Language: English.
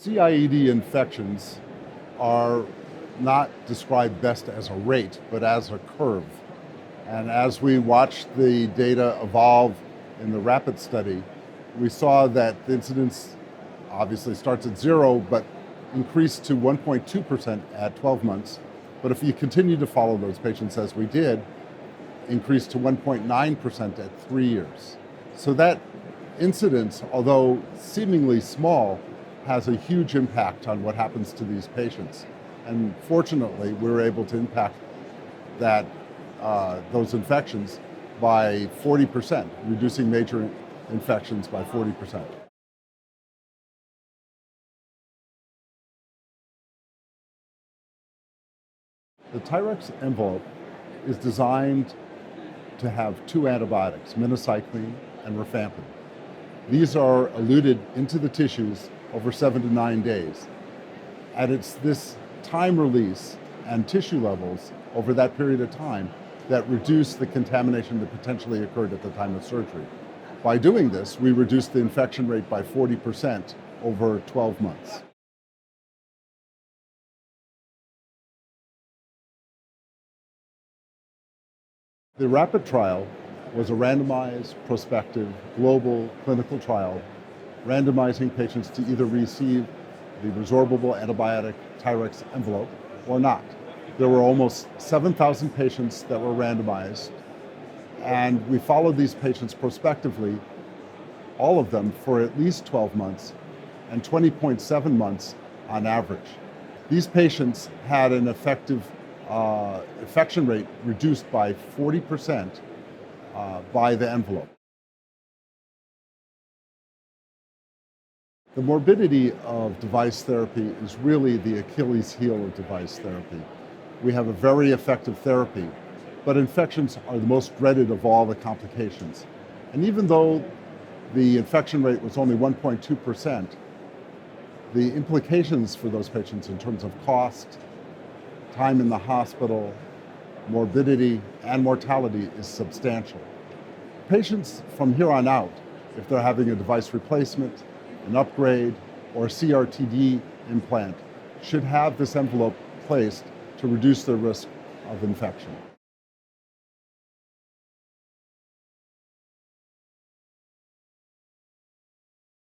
CIED infections are not described best as a rate, but as a curve. And as we watched the data evolve in the RAPID study, we saw that the incidence obviously starts at 0, but increased to 1.2% at 12 months. But if you continue to follow those patients as we did, increased to 1.9% at 3 years. So that incidence, although seemingly small, has a huge impact on what happens to these patients. And fortunately, we were able to impact that those infections by 40%, reducing major infections by 40%. The Tyrex envelope is designed to have two antibiotics, minocycline and rifampin. These are eluted into the tissues over 7 to 9 days. And it's this time release and tissue levels over that period of time that reduce the contamination that potentially occurred at the time of surgery. By doing this, we reduced the infection rate by 40% over 12 months. The RAPID trial was a randomized, prospective, global clinical trial randomizing patients to either receive the resorbable antibiotic Tyrex envelope or not. There were almost 7,000 patients that were randomized, and we followed these patients prospectively, all of them for at least 12 months and 20.7 months on average. These patients had an effective infection rate reduced by 40% by the envelope. The morbidity of device therapy is really the Achilles heel of device therapy. We have a very effective therapy, but infections are the most dreaded of all the complications. And even though the infection rate was only 1.2%, the implications for those patients in terms of cost, time in the hospital, morbidity, and mortality is substantial. Patients from here on out, if they're having a device replacement, an upgrade, or a CRTD implant, should have this envelope placed to reduce the risk of infection.